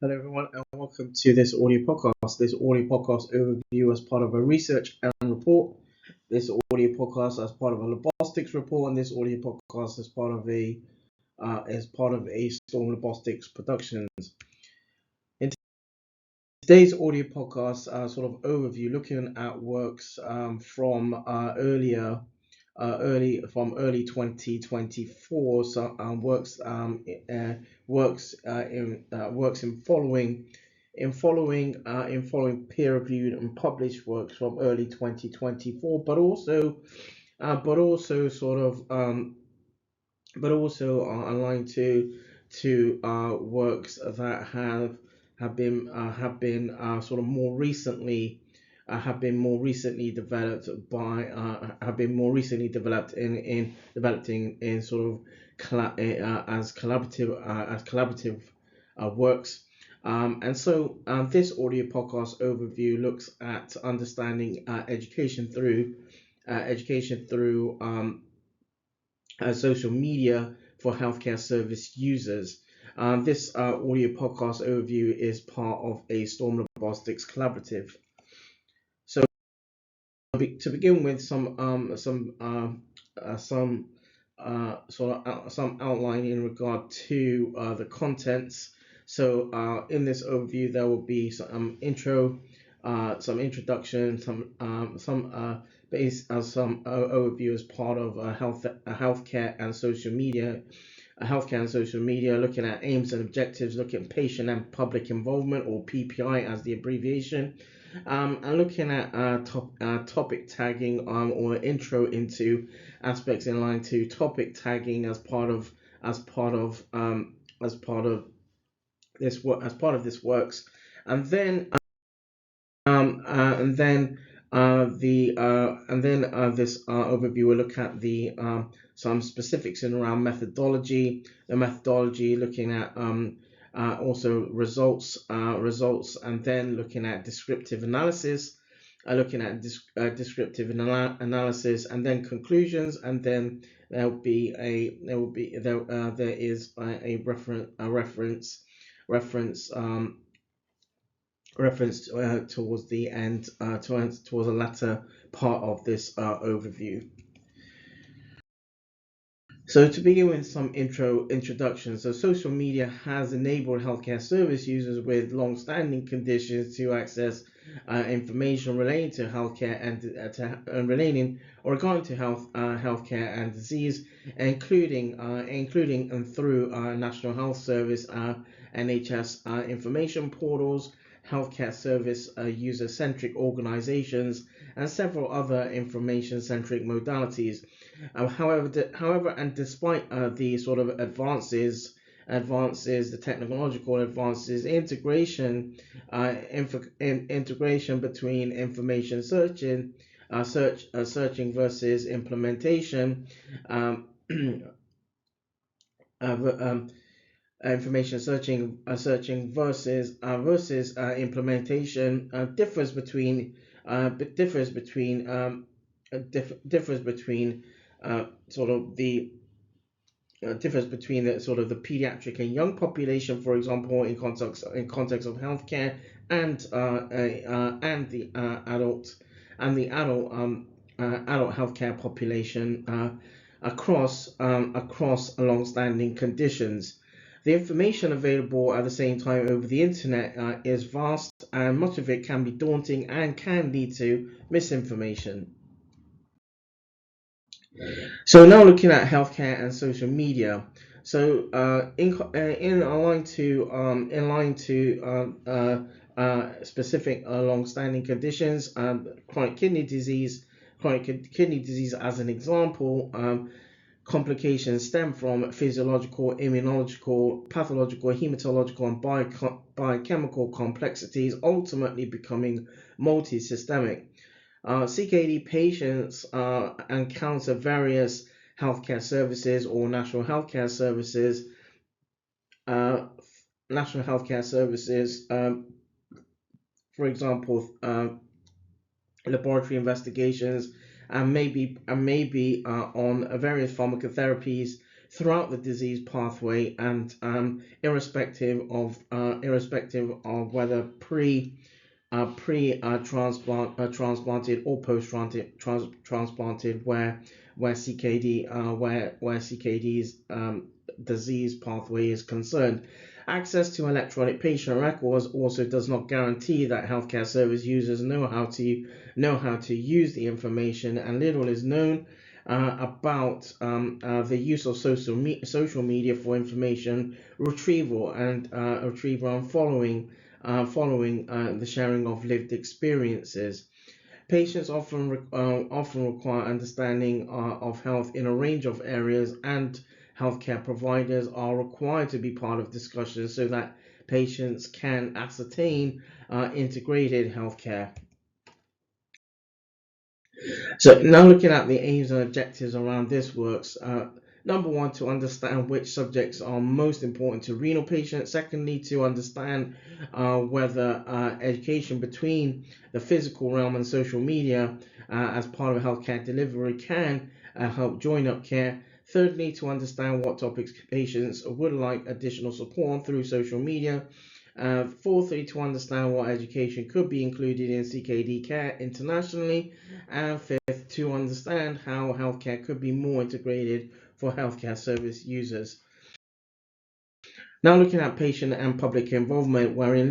Hello, everyone, and welcome to this audio podcast. This audio podcast overview as part of a research and report. This audio podcast as part of a Labostix report, and this audio podcast as part of a ZtormLabostix Productions. In today's audio podcast, sort of overview, looking at works from early 2024. So works in following peer-reviewed and published works from early 2024, but also sort of but also aligned to works that have been sort of more recently developed in sort of as collaborative works. This audio podcast overview looks at understanding education through social media for healthcare service users. This audio podcast overview is part of a ZtormLabostix collaborative. So to begin with, some outline in regard to the contents. So in this overview, there will be some intro, some introduction, some overview as part of healthcare and social media. Looking at aims and objectives, looking at patient and public involvement, or PPI as the abbreviation, and looking at topic tagging, or intro into aspects in line to topic tagging as part of this works, and then this overview will look at the some specifics in around methodology, looking at also results, and then looking at descriptive analysis, analysis, and then conclusions, and then there is a reference towards the end, towards the latter part of this overview. So to begin with some introduction, so social media has enabled healthcare service users with long-standing conditions to access information relating to healthcare and relating or regarding to healthcare and disease, including and through National Health Service, NHS information portals, healthcare service user-centric organizations, and several other information-centric modalities. However, and despite the sort of advances, the technological advances, integration between information searching versus implementation, information searching versus implementation differs between sort of the differs between the sort of the pediatric and young population, for example, in context of healthcare, and the adult healthcare population across long-standing conditions. The information available at the same time over the internet is vast, and much of it can be daunting and can lead to misinformation. So now looking at healthcare and social media. So in line to specific long-standing conditions, chronic kidney disease as an example. Complications stem from physiological, immunological, pathological, hematological, and biochemical complexities, ultimately becoming multi-systemic. CKD patients encounter various healthcare services or national healthcare services. For example, laboratory investigations, and maybe on various pharmacotherapies, throughout the disease pathway, and irrespective of whether transplanted or transplanted, where CKD's disease pathway is concerned. Access to electronic patient records also does not guarantee that healthcare service users know how to use the information, and little is known about the use of social media for information retrieval and following the sharing of lived experiences. Patients often require understanding of health in a range of areas, and healthcare providers are required to be part of discussions so that patients can ascertain integrated healthcare. So now looking at the aims and objectives around this works. Number one, to understand which subjects are most important to renal patients. Secondly, to understand whether education between the physical realm and social media as part of healthcare delivery can help join up care. Thirdly, to understand what topics patients would like additional support on through social media. Fourthly, to understand what education could be included in CKD care internationally. And fifth, to understand how healthcare could be more integrated for healthcare service users. Now looking at patient and public involvement, where in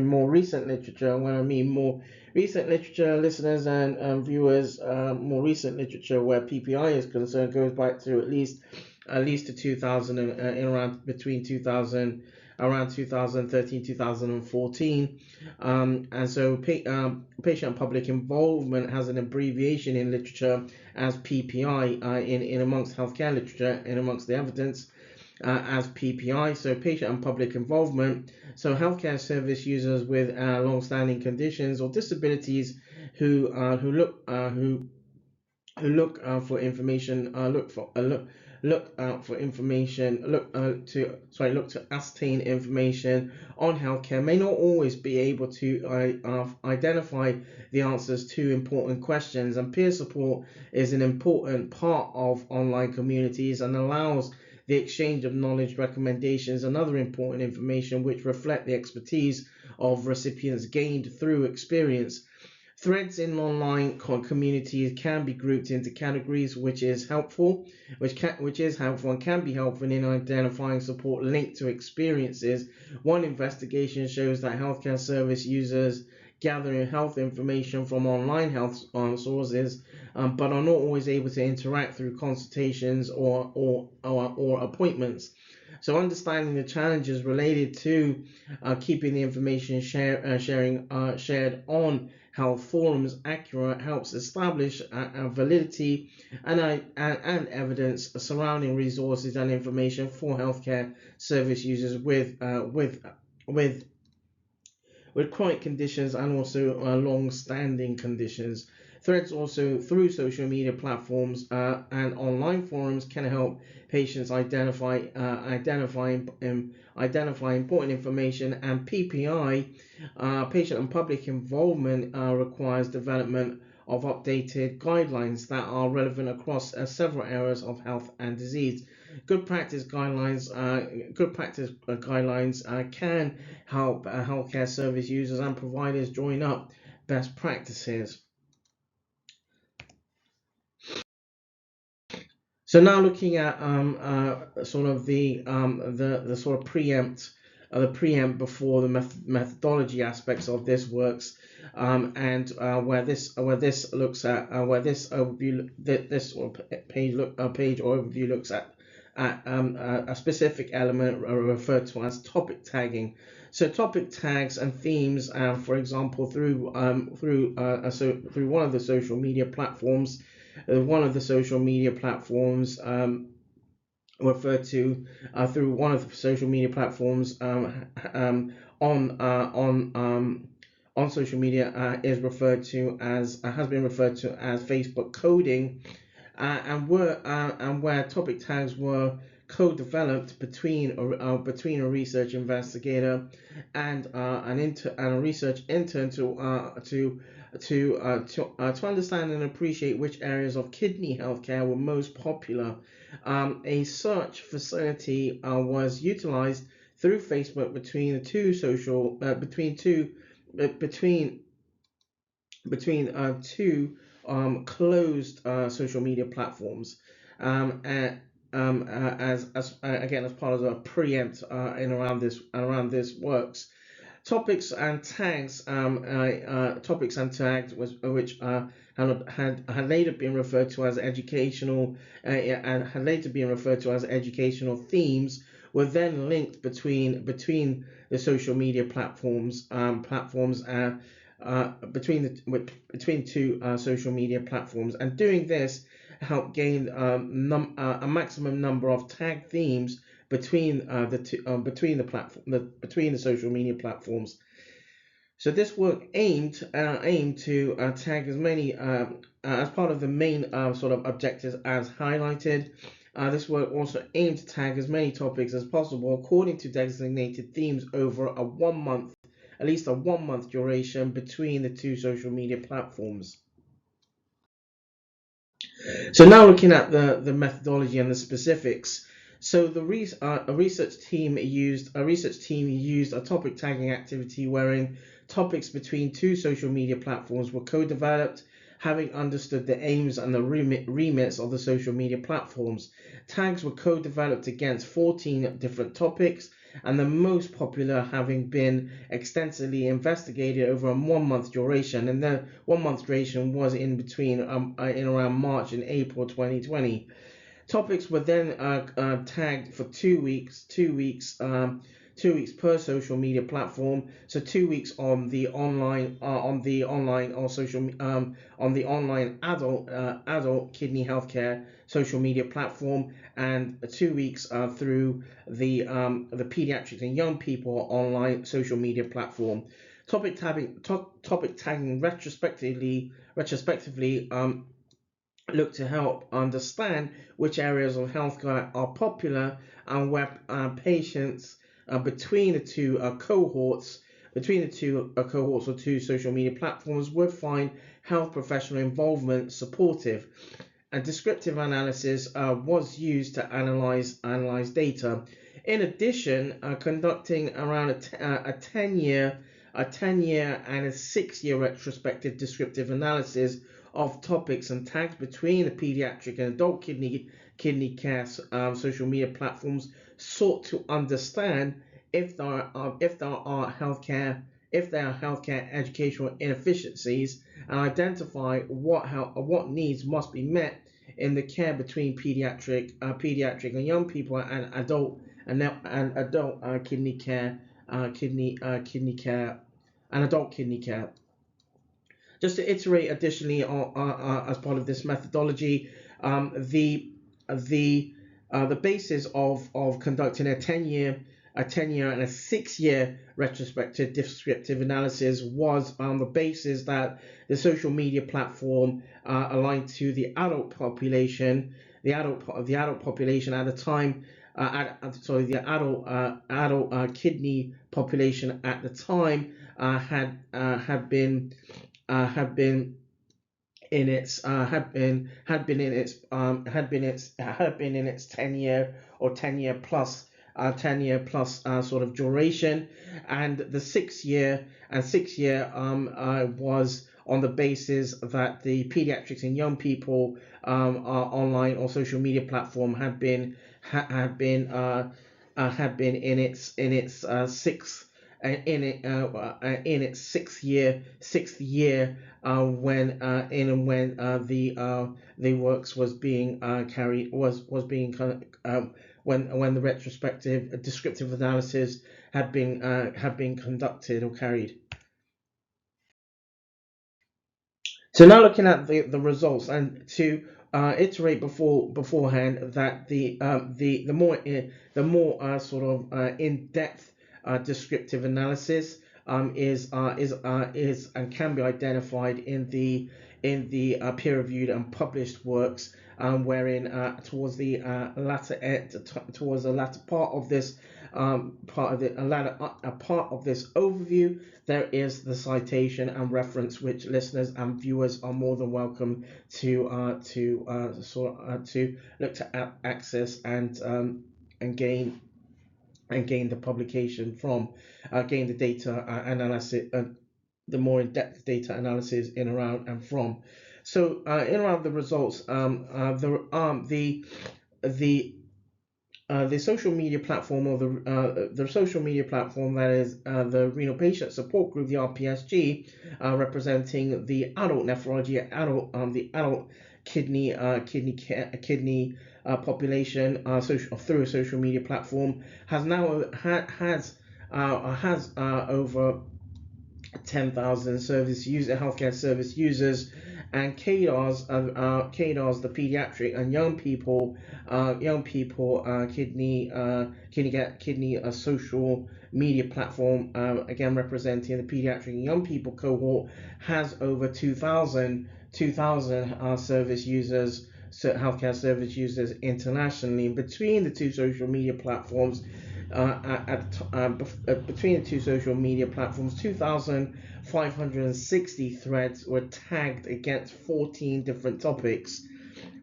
more recent literature, when I mean more recent literature, listeners and viewers, more recent literature where PPI is concerned goes back to at least to 2000 in around between 2000 around 2013 2014, and so patient and public involvement has an abbreviation in literature as PPI in amongst healthcare literature and amongst the evidence as PPI, so patient and public involvement. So healthcare service users with long-standing conditions or disabilities who look for information, look out for information, look to ascertain information on healthcare may not always be able to identify the answers to important questions, and peer support is an important part of online communities and allows the exchange of knowledge, recommendations, and other important information which reflect the expertise of recipients gained through experience. Threads in online communities can be grouped into categories, which is helpful and can be helpful in identifying support linked to experiences. One investigation shows that healthcare service users gather health information from online health sources, but are not always able to interact through consultations or appointments. So understanding the challenges related to keeping the information shared on health forums accurate helps establish validity and evidence surrounding resources and information for healthcare service users with with chronic conditions and also long-standing conditions. Threads also through social media platforms and online forums can help patients identify important information, and PPI, patient and public involvement, requires development of updated guidelines that are relevant across several areas of health and disease. Good practice guidelines can help healthcare service users and providers join up best practices. So now looking at sort of the sort of preempt before the methodology aspects of this works, and where this looks at where this overview this sort of page or overview looks at a specific element referred to as topic tagging. So topic tags and themes, for example, through one of the social media platforms. One of the social media platforms referred to through one of the social media platforms on social media is referred to as has been referred to as Facebook coding, and where topic tags were co-developed between a research investigator and a research intern to to understand and appreciate which areas of kidney healthcare were most popular. A search facility was utilized through Facebook between the two social between two between two closed social media platforms, and, again, as part of the preempt in around this works. Topics and tags which had later been referred to as educational themes were then linked between the social media between two social media platforms, and doing this helped gain a maximum number of tag themes between the social media platforms. So this work aimed to tag as many as part of the main sort of objectives as highlighted. This work also aimed to tag as many topics as possible according to designated themes over at least a 1 month duration between the two social media platforms. So now looking at the methodology and the specifics. So a research team used a topic tagging activity wherein topics between two social media platforms were co-developed, having understood the aims and the remits of the social media platforms. Tags were co-developed against 14 different topics, and the most popular having been extensively investigated over a 1 month duration, and the 1 month duration was in around March and April 2020. Topics were then tagged for 2 weeks, 2 weeks per social media platform. So 2 weeks on the online or social on the online adult kidney healthcare social media platform, and 2 weeks through the pediatrics and young people online social media platform. Topic tagging retrospectively look to help understand which areas of healthcare are popular and where patients between the two cohorts or two social media platforms would find health professional involvement supportive. A descriptive analysis was used to analyze data. In addition, conducting around a 10-year and a 6-year retrospective descriptive analysis of topics and tags between the pediatric and adult kidney care social media platforms sought to understand if there are healthcare educational inefficiencies, and identify what needs must be met in the care between pediatric and young people and adult kidney care and adult kidney care. Just to iterate additionally as part of this methodology, the basis of conducting a 10-year and a 6-year retrospective descriptive analysis was on the basis that the social media platform aligned to the adult population at the time. The adult kidney population at the time had been in its 10-year or 10-year plus sort of duration, and the 6-year was on the basis that the pediatrics and young people online or social media platform had been in its sixth year when the works was being carried was being when the retrospective descriptive analysis had been conducted or carried. So now looking at the results, and to iterate beforehand that the more sort of in-depth descriptive analysis is and can be identified in the peer-reviewed and published works, wherein towards the latter part of this part of this overview, there is the citation and reference, which listeners and viewers are more than welcome to look to access and gain the publication from, gain the data analysis, the more in-depth data analysis in, around, and from. So in around the results, the social media platform, or the social media platform, that is the Renal Patient Support Group, the RPSG, representing the adult nephrology, the adult kidney population, through a social media platform, has now has over 10,000 healthcare service users, and KDARS, the pediatric and young people kidney social media platform, again representing the pediatric and young people cohort, has over 2,000 service users, healthcare service users internationally. Between the two social media platforms, between the two social media platforms, 2,560 threads were tagged against 14 different topics.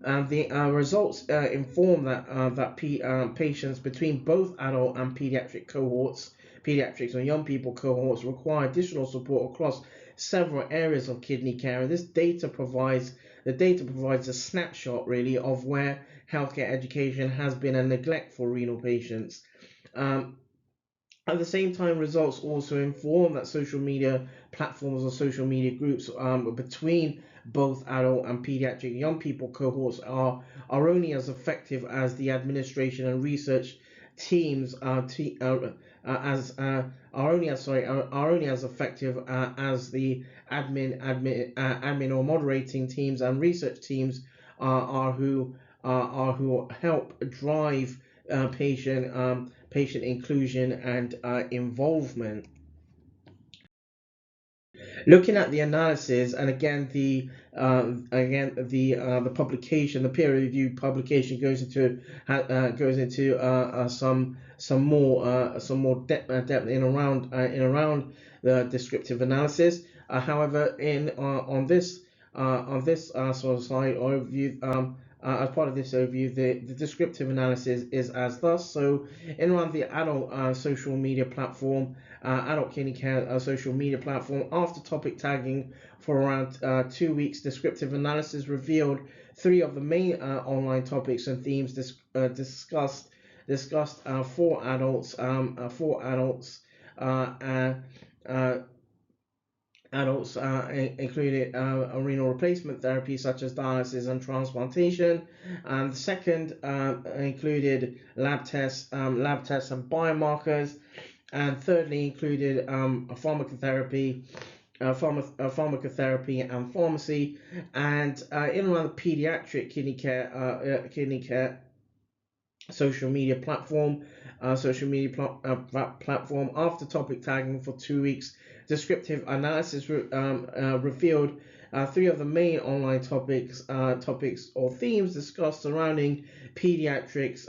The results inform that patients between both adult and pediatrics and young people cohorts, require additional support across several areas of kidney care. And this data provides a snapshot, really, of where healthcare education has been a neglect for renal patients. At the same time, results also inform that social media platforms or social media groups, between both adult and pediatric young people cohorts, are only as effective as the administration and research teams are only as effective as the admin or moderating teams and research teams who help drive patient inclusion and involvement. Looking at the analysis, and again the publication, the peer-reviewed publication, goes into some more depth in around the descriptive analysis. However, on this sort of slide overview, as part of this overview, the descriptive analysis is as thus. So, in around the adult social media platform, adult kidney care social media platform, after topic tagging for around 2 weeks, descriptive analysis revealed 3 of the main online topics and themes discussed for adults. Adults included renal replacement therapy such as dialysis and transplantation, and the second included lab tests and biomarkers, and thirdly included pharmacotherapy and pharmacy. And in around the pediatric kidney care social media platform, after topic tagging for 2 weeks, descriptive analysis revealed 3 of the main online topics or themes discussed surrounding pediatrics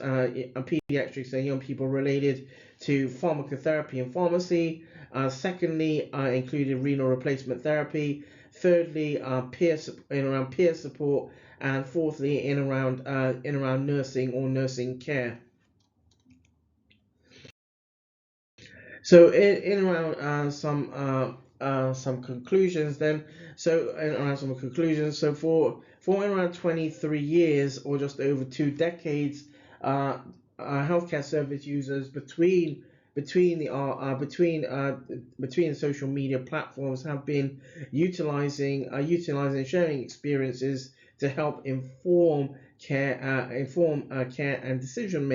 and young people related to pharmacotherapy and pharmacy. Secondly, included renal replacement therapy. Thirdly, peer support, and fourthly, in around nursing or nursing care. So in around some conclusions then. So in around some conclusions. So for in around 23 years, or just over 2 decades, healthcare service users between social media platforms have been utilizing sharing experiences to help inform care and decision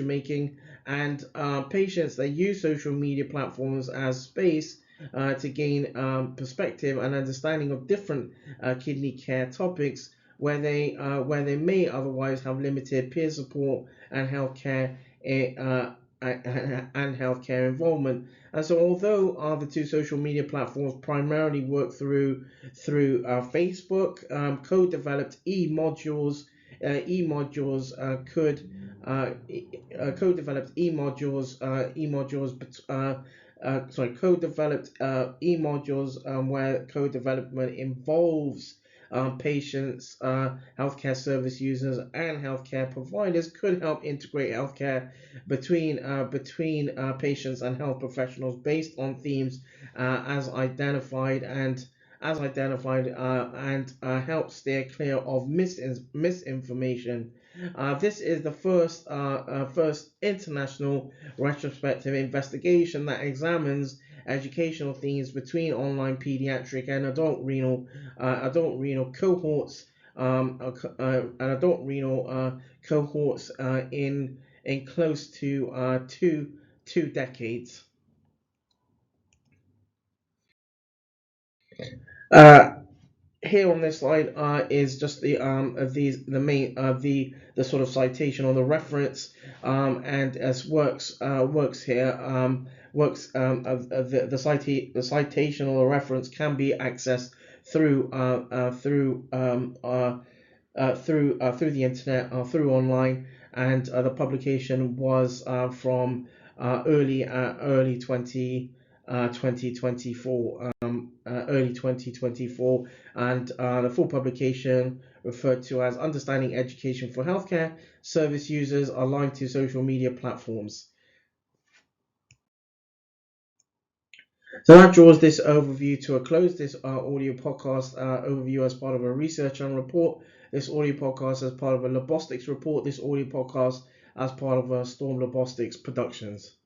making. And patients that use social media platforms as space to gain perspective and understanding of different kidney care topics, where they may otherwise have limited peer support and healthcare involvement. And so, although the two social media platforms primarily work through Facebook, co-developed e-modules e-modules could co-developed co-developed e-modules where co-development involves patients, healthcare service users, and healthcare providers could help integrate healthcare between patients and health professionals based on themes as identified and help steer clear of misinformation. This is the first international retrospective investigation that examines educational themes between online pediatric and adult renal cohorts and adult renal cohorts in close to two decades. Uh, Here on this slide is just the main the sort of citation or the reference, and as works here the citation or the reference can be accessed through through the internet or through online, and the publication was from early 2024, early 2024, and the full publication referred to as Understanding Education for Healthcare Service Users Aligned to Social Media Platforms. So that draws this overview to a close. This audio podcast overview as part of a research and report. This audio podcast as part of a Labostix report. This audio podcast as part of a ZtormLabostix Productions.